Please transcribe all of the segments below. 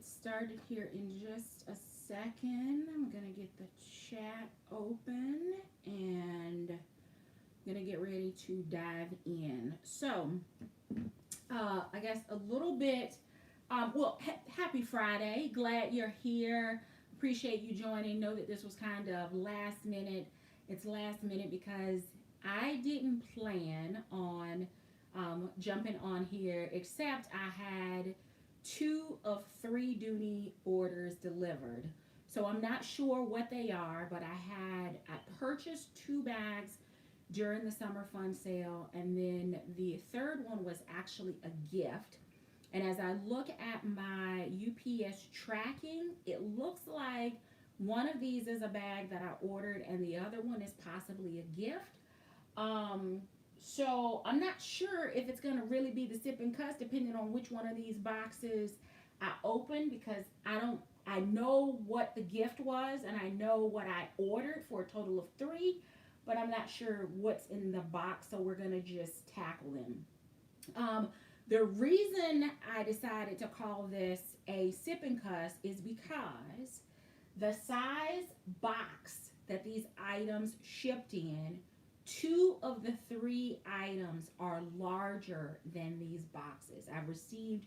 get started here in just a second. I'm going to get the chat open and I'm going to get ready to dive in. So, I guess a little bit, happy Friday. Glad you're here. Appreciate you joining. Know that this was kind of last minute. It's last minute because I didn't plan on jumping on here, except I had 2 of 3 Dooney orders delivered. So I'm not sure what they are, but I purchased 2 bags during the summer fun sale, and then the third one was actually a gift. And as I look at my UPS tracking, it looks like one of these is a bag that I ordered and the other one is possibly a gift. So I'm not sure if it's going to really be the sip and cuss, depending on which one of these boxes I open, because I know what the gift was and I know what I ordered for a total of 3, but I'm not sure what's in the box, so we're going to just tackle them. The reason I decided to call this a sip and cuss is because the size box that these items shipped in, 2 of the 3 items are larger than these boxes. I've received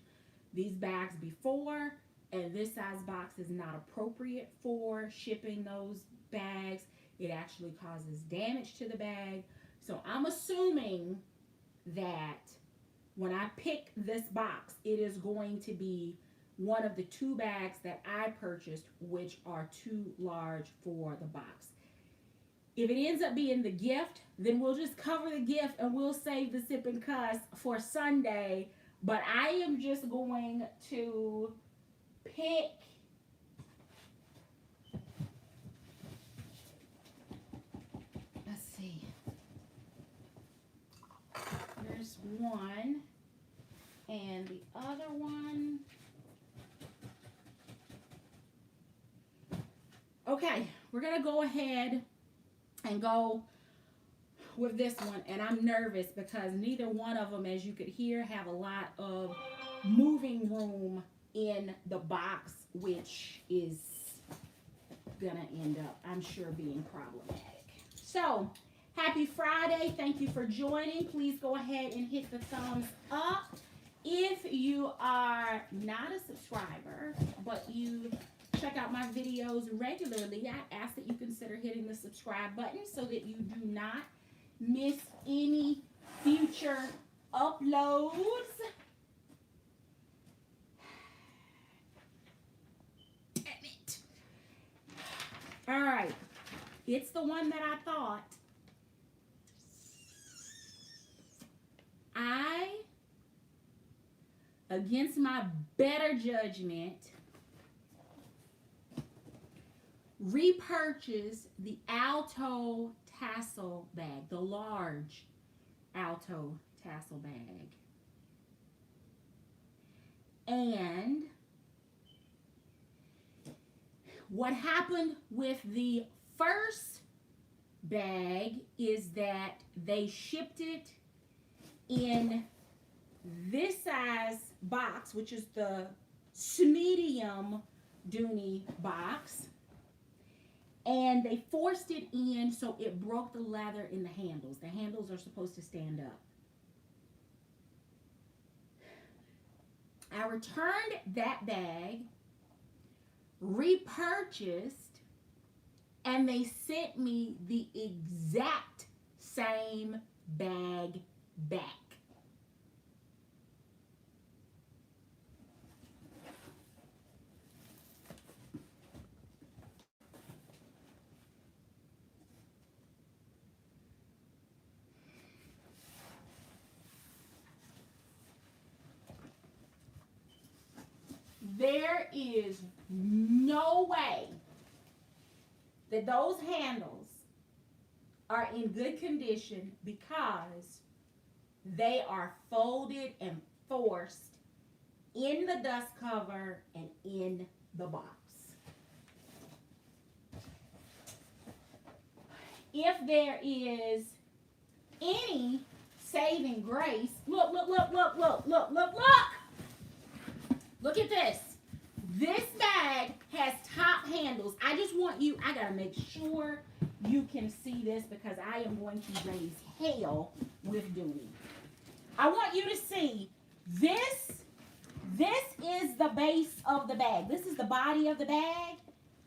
these bags before, and this size box is not appropriate for shipping those bags. It actually causes damage to the bag. So I'm assuming that when I pick this box, it is going to be one of the 2 bags that I purchased, which are too large for the box. If it ends up being the gift, then we'll just cover the gift and we'll save the sip and cuss for Sunday. But I am just going to pick let's see. There's one and the other one. Okay, we're going to go ahead and go with this one, and I'm nervous because neither one of them, as you could hear, have a lot of moving room in the box, which is gonna end up, I'm sure, being problematic. So happy Friday. Thank you for joining. Please go ahead and hit the thumbs up. If you are not a subscriber but you check out my videos regularly, I ask that you consider hitting the subscribe button so that you do not miss any future uploads. Damn it. All right. It's the one that I thought. Against my better judgment, repurchase the Alto Tassel bag, the large Alto Tassel bag. And what happened with the first bag is that they shipped it in this size box, which is the medium Dooney box, and they forced it in so it broke the leather in the handles. The handles are supposed to stand up. I returned that bag, repurchased, and they sent me the exact same bag back. There is no way that those handles are in good condition because they are folded and forced in the dust cover and in the box. If there is any saving grace, look. Look at this. This bag has top handles. I just want you, I gotta make sure you can see this because I am going to raise hell with Dooney. I want you to see this. This is the base of the bag. This is the body of the bag.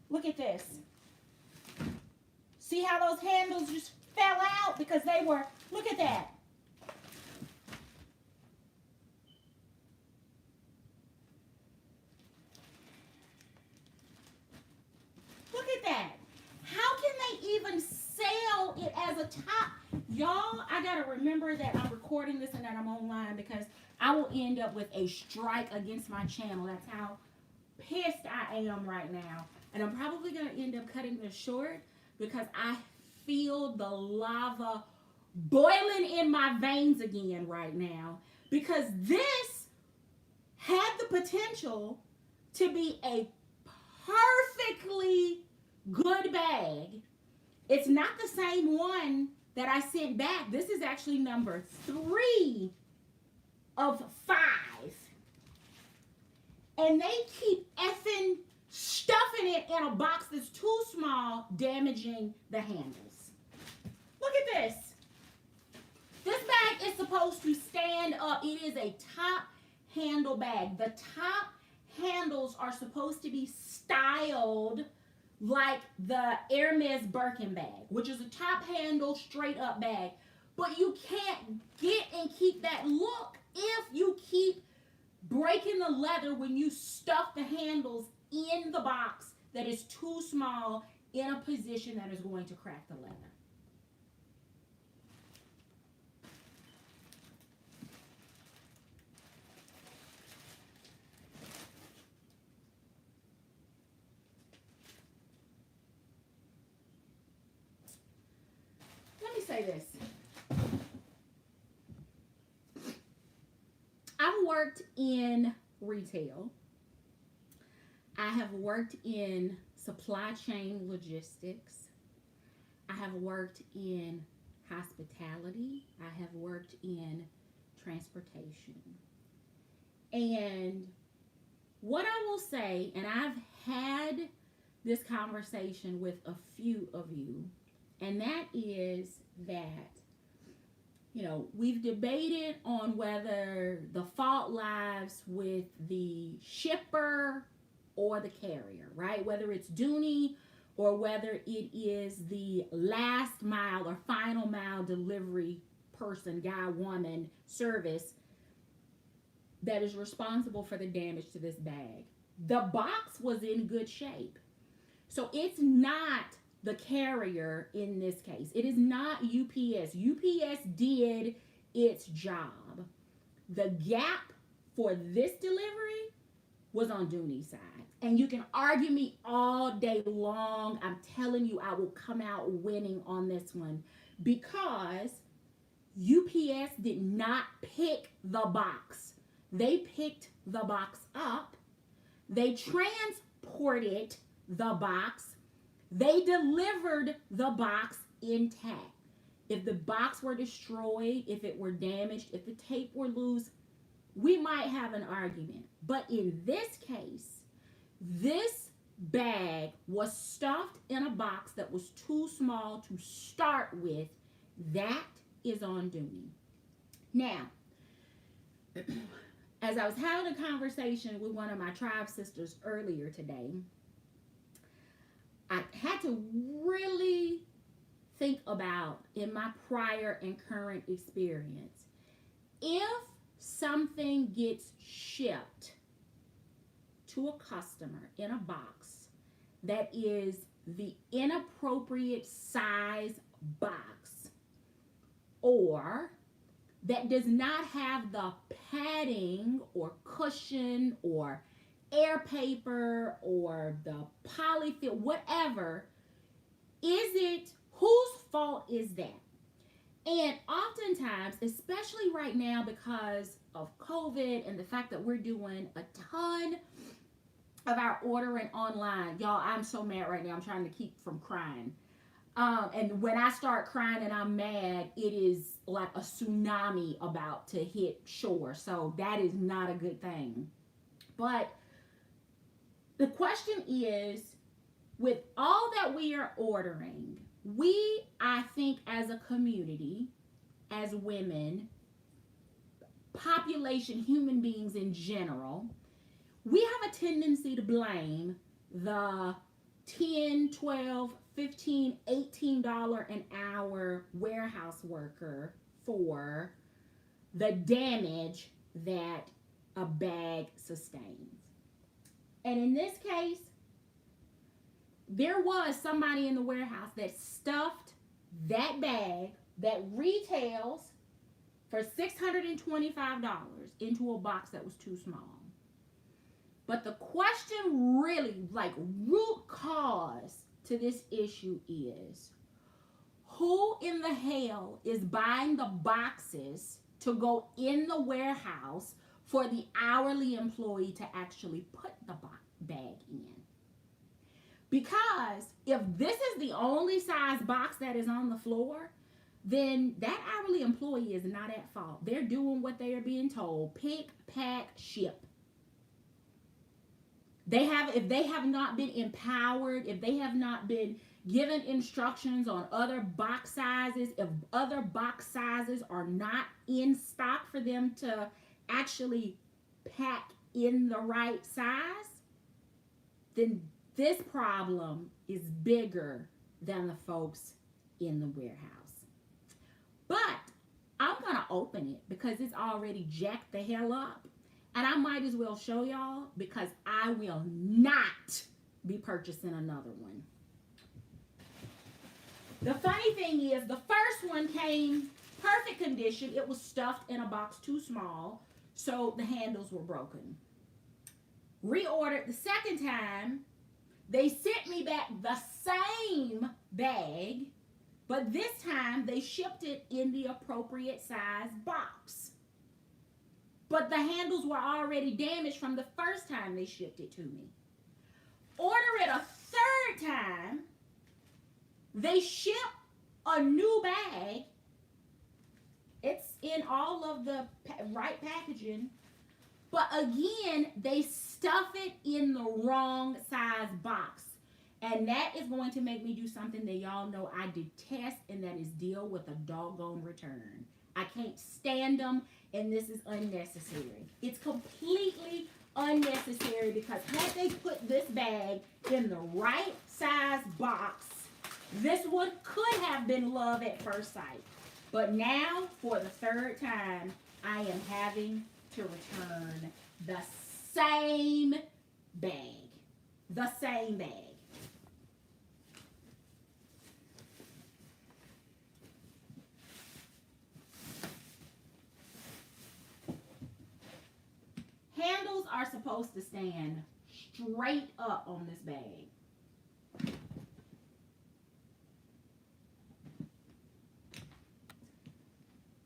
Look at this. See how those handles just fell out because they were, look at that. Look at that. How can they even sell it as a top? Y'all, I got to remember that I'm recording this and that I'm online because I will end up with a strike against my channel. That's how pissed I am right now. And I'm probably going to end up cutting this short because I feel the lava boiling in my veins again right now. Because this had the potential to be a perfectly good bag. It's not the same one that I sent back. This is actually number 3 of 5. And they keep effing stuffing it in a box that's too small, damaging the handles. Look at this. This bag is supposed to stand up. It is a top handle bag. The top handles are supposed to be styled like the Hermes Birkin bag, which is a top handle, straight up bag. But you can't get and keep that look if you keep breaking the leather when you stuff the handles in the box that is too small in a position that is going to crack the leather. Let me say this. I've worked in retail. I have worked in supply chain logistics. I have worked in hospitality. I have worked in transportation. And what I will say, and I've had this conversation with a few of you, and that is that, you know, we've debated on whether the fault lies with the shipper or the carrier, right? Whether it's Dooney or whether it is the last mile or final mile delivery person, guy, woman, service that is responsible for the damage to this bag. The box was in good shape. So it's not the carrier in this case. It is not UPS. UPS did its job. The gap for this delivery was on Dooney's side. And you can argue me all day long. I'm telling you, I will come out winning on this one because UPS did not pick the box. They picked the box up. They transported the box. They delivered the box intact. If the box were destroyed, if it were damaged, if the tape were loose, we might have an argument. But in this case, this bag was stuffed in a box that was too small to start with. That is on Dooney. Now, as I was having a conversation with one of my tribe sisters earlier today, I had to really think about, in my prior and current experience, if something gets shipped to a customer in a box that is the inappropriate size box, or that does not have the padding or cushion or air paper or the polyfill, whatever, whose fault is that? And oftentimes, especially right now because of COVID and the fact that we're doing a ton of our ordering online, y'all, I'm so mad right now. I'm trying to keep from crying. And when I start crying and I'm mad, it is like a tsunami about to hit shore. So that is not a good thing. But The question is, with all that we are ordering, we, I think, as a community, as women, population, human beings in general, we have a tendency to blame the 10, 12, 15, $18 an hour warehouse worker for the damage that a bag sustains. And in this case, there was somebody in the warehouse that stuffed that bag that retails for $625 into a box that was too small. But the question really, like, root cause to this issue is, who in the hell is buying the boxes to go in the warehouse for the hourly employee to actually put the bag in? Because if this is the only size box that is on the floor, then that hourly employee is not at fault. They're doing what they are being told. Pick, pack, ship. If they have not been empowered, if they have not been given instructions on other box sizes, if other box sizes are not in stock for them to actually pack in the right size, then this problem is bigger than the folks in the warehouse. But I'm going to open it because it's already jacked the hell up. And I might as well show y'all because I will not be purchasing another one. The funny thing is, the first one came perfect condition. It was stuffed in a box too small, so the handles were broken. Reordered the second time. They sent me back the same bag, but this time they shipped it in the appropriate size box. But the handles were already damaged from the first time they shipped it to me. Order it a third time. They ship a new bag. It's in all of the right packaging. But again, they stuff it in the wrong size box. And that is going to make me do something that y'all know I detest, and that is deal with a doggone return. I can't stand them, and this is unnecessary. It's completely unnecessary because had they put this bag in the right size box, this one could have been love at first sight. But now, for the third time, I am having to return the same bag. The same bag. Handles are supposed to stand straight up on this bag.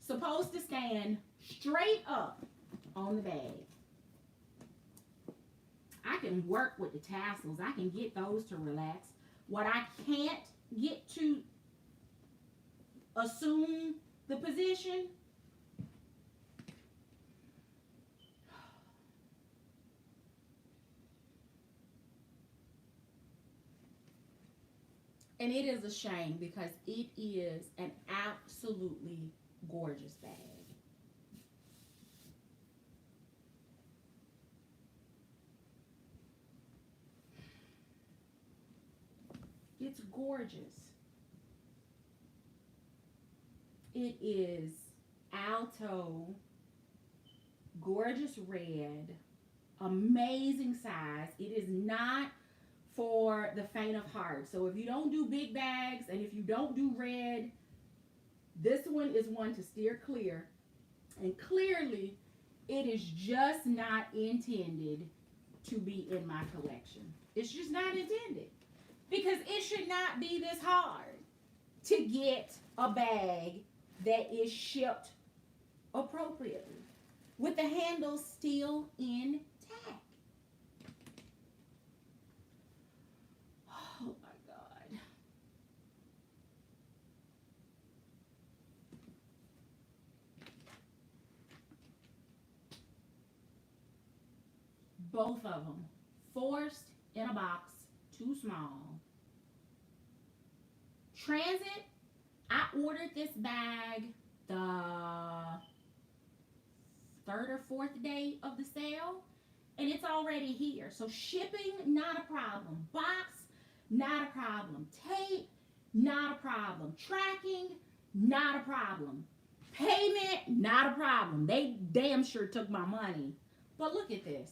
Supposed to stand straight up on the bag. I can work with the tassels. I can get those to relax. What I can't get to assume the position, and it is a shame because it is an absolutely gorgeous bag. It's gorgeous. It is Alto, gorgeous red, amazing size. It is not for the faint of heart. So if you don't do big bags and if you don't do red, this one is one to steer clear. And clearly, it is just not intended to be in my collection. It's just not intended. Because it should not be this hard to get a bag that is shipped appropriately with the handles still intact. Oh my God. Both of them forced in a box, too small. Transit, I ordered this bag the third or fourth day of the sale, and it's already here. So shipping, not a problem. Box, not a problem. Tape, not a problem. Tracking, not a problem. Payment, not a problem. They damn sure took my money. But look at this.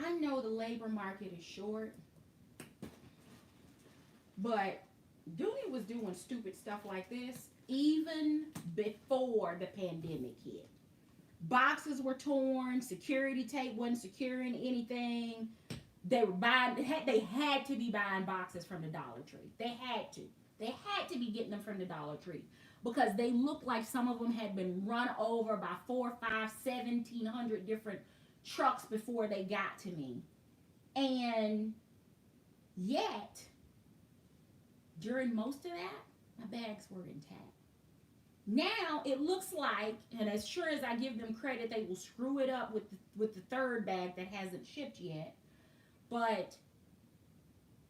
I know the labor market is short, but Dooney was doing stupid stuff like this even before the pandemic hit. Boxes were torn, security tape wasn't securing anything. They were buying, they had to be buying boxes from the Dollar Tree. They had to. They had to be getting them from the Dollar Tree because they looked like some of them had been run over by 4, 5, 1,700 different trucks before they got to me. And yet, during most of that, my bags were intact. Now it looks like, and as sure as I give them credit, they will screw it up with the third bag that hasn't shipped yet. But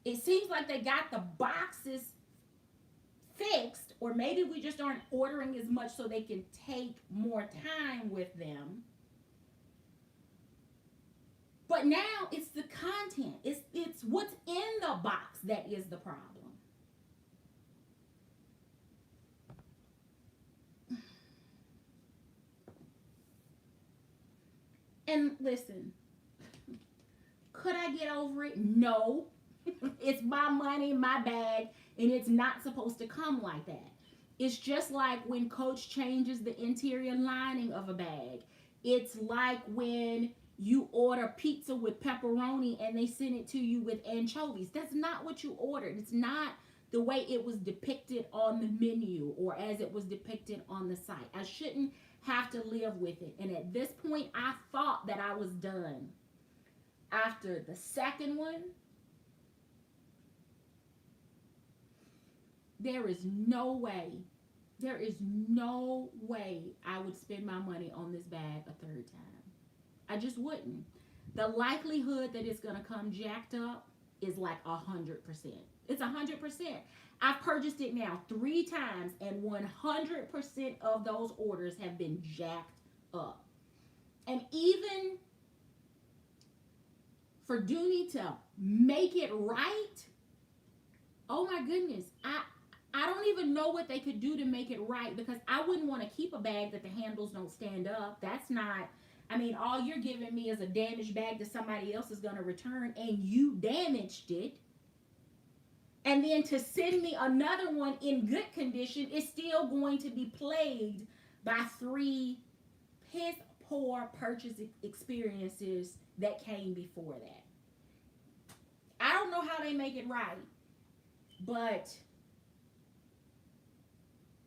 it seems like they got the boxes fixed, or maybe we just aren't ordering as much so they can take more time with them. But now it's the content. It's what's in the box that is the problem. And listen, could I get over it? No. It's my money, my bag, and it's not supposed to come like that. It's just like when Coach changes the interior lining of a bag. It's like when you order pizza with pepperoni and they send it to you with anchovies. That's not what you ordered. It's not the way it was depicted on the menu or as it was depicted on the site. I shouldn't have to live with it. And at this point, I thought that I was done. After the second one, there is no way I would spend my money on this bag a third time. I just wouldn't. The likelihood that it's going to come jacked up is like 100%. It's 100%. I've purchased it now 3 times, and 100% of those orders have been jacked up. And even for Dooney to make it right, oh my goodness, I don't even know what they could do to make it right, because I wouldn't want to keep a bag that the handles don't stand up. That's not, I mean, all you're giving me is a damaged bag that somebody else is going to return, and you damaged it. And then to send me another one in good condition is still going to be plagued by 3 piss poor purchase experiences that came before that. I don't know how they make it right, but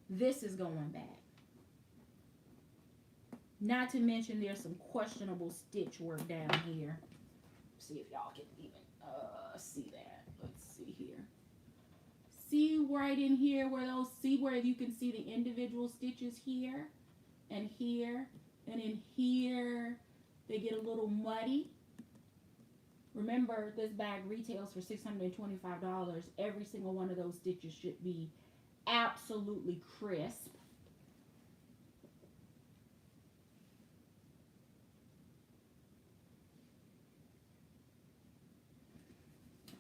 this is going back. Not to mention there's some questionable stitch work down here. See if y'all can even see that. Let's see here. See right in here where those, see where you can see the individual stitches here and here and in here. They get a little muddy. Remember, this bag retails for $625. Every single one of those stitches should be absolutely crisp.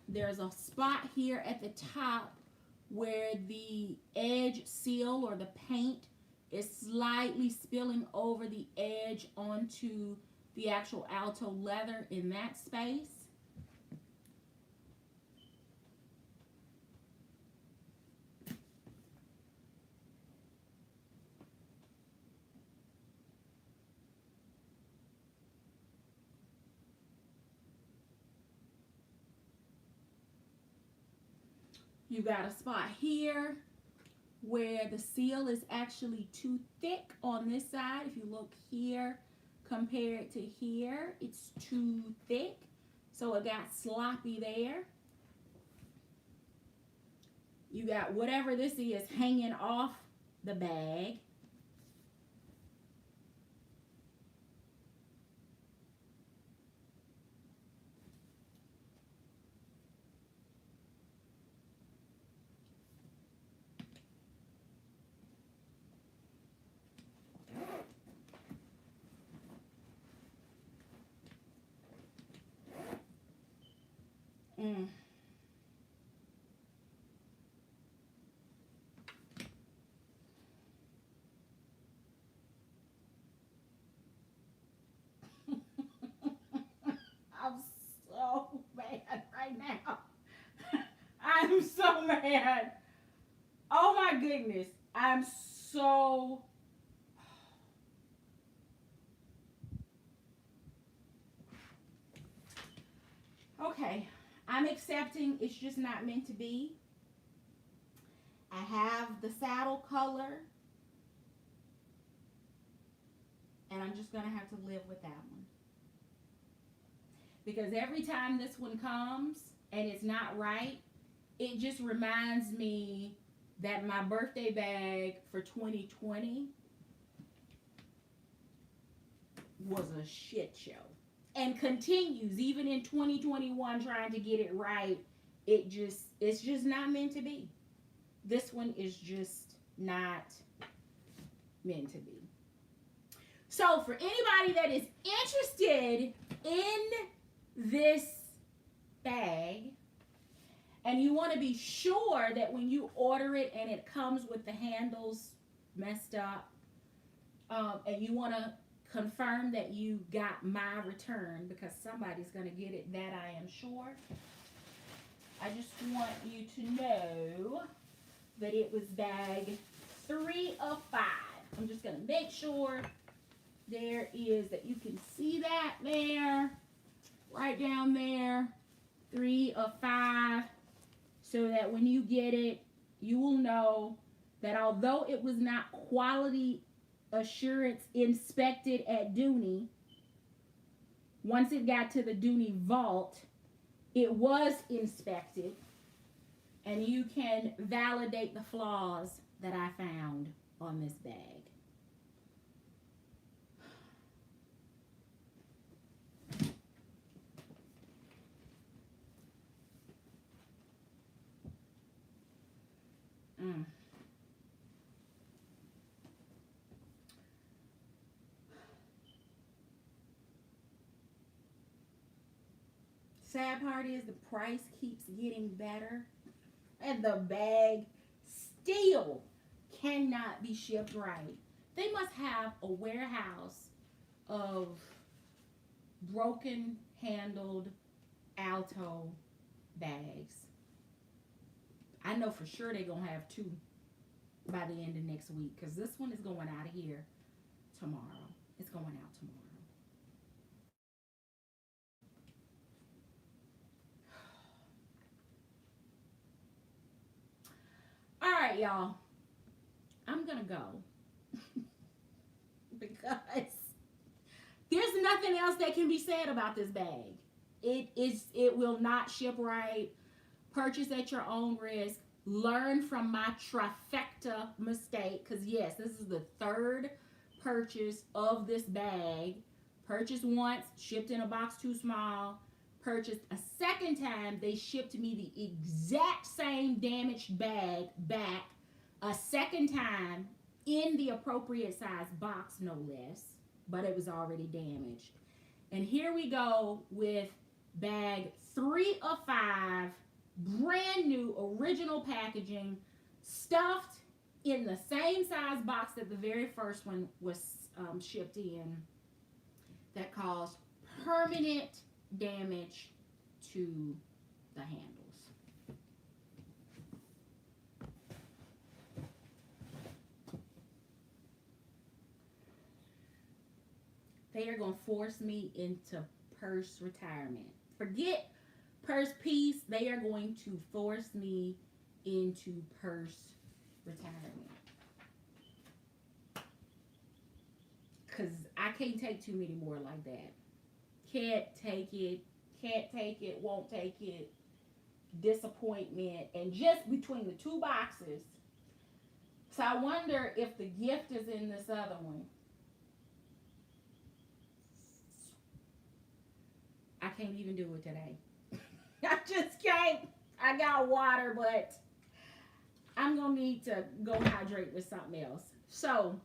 There's a spot here at the top where the edge seal or the paint is slightly spilling over the edge onto the actual Alto leather in that space. You got a spot here where the seal is actually too thick on this side. If you look here compared to here, it's too thick. So it got sloppy there. You got whatever this is hanging off the bag. Mm. I'm so mad right now. I'm so mad. Oh my goodness. I'm so. Okay. I'm accepting it's just not meant to be. I have the saddle color, and I'm just going to have to live with that one. Because every time this one comes and it's not right, it just reminds me that my birthday bag for 2020 was a shit show and continues even in 2021 trying to get it right. It's just not meant to be. This one is just not meant to be. So for anybody that is interested in this bag and you want to be sure that when you order it and it comes with the handles messed up, and you want to confirm that you got my return, because somebody's going to get it, that I am sure. I just want you to know that it was bag 3 of 5. I'm just going to make sure there is, that you can see that there, right down there, 3 of 5, so that when you get it, you will know that although it was not quality assurance inspected at Dooney, once it got to the Dooney vault, it was inspected, and you can validate the flaws that I found on this bag. Mm. Sad part is the price keeps getting better, and the bag still cannot be shipped right. They must have a warehouse of broken handled Alto bags. I know for sure they're going to have 2 by the end of next week, because this one is going out of here tomorrow. It's going out tomorrow. All right, y'all. I'm going to go because there's nothing else that can be said about this bag. It will not ship right. Purchase at your own risk. Learn from my trifecta mistake, because yes, this is the 3rd purchase of this bag. Purchased once, shipped in a box too small. Purchased a second time, they shipped me the exact same damaged bag back a second time in the appropriate size box, no less, but it was already damaged. And here we go with bag 3 of 5, brand new original packaging, stuffed in the same size box that the very first one was shipped in, that caused permanent damage to the handles. They are going to force me into purse retirement. Forget purse piece. They are going to force me into purse retirement. Because I can't take too many more like that. Can't take it. can't take it, won't take it, disappointment, and just between the two boxes. So I wonder if the gift is in this other one. I can't even do it today. I just can't. I got water, but I'm gonna need to go hydrate with something else. So,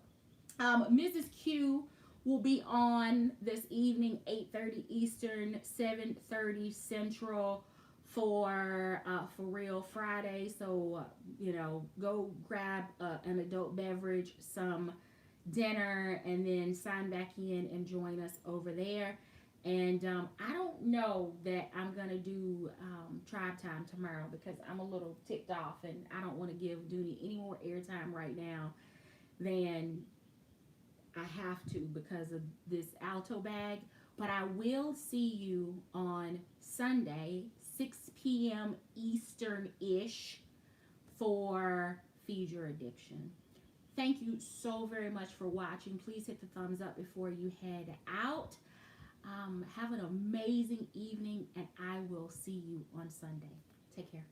Mrs. Q will be on this evening, 8:30 Eastern, 7:30 Central, for Real Friday. So, go grab an adult beverage, some dinner, and then sign back in and join us over there. And I don't know that I'm going to do tribe time tomorrow because I'm a little ticked off and I don't want to give Dooney any more airtime right now than I have to because of this Alto bag. But I will see you on Sunday, 6 p.m. Eastern-ish for Feed Your Addiction. Thank you so very much for watching. Please hit the thumbs up before you head out. Have an amazing evening, and I will see you on Sunday. Take care.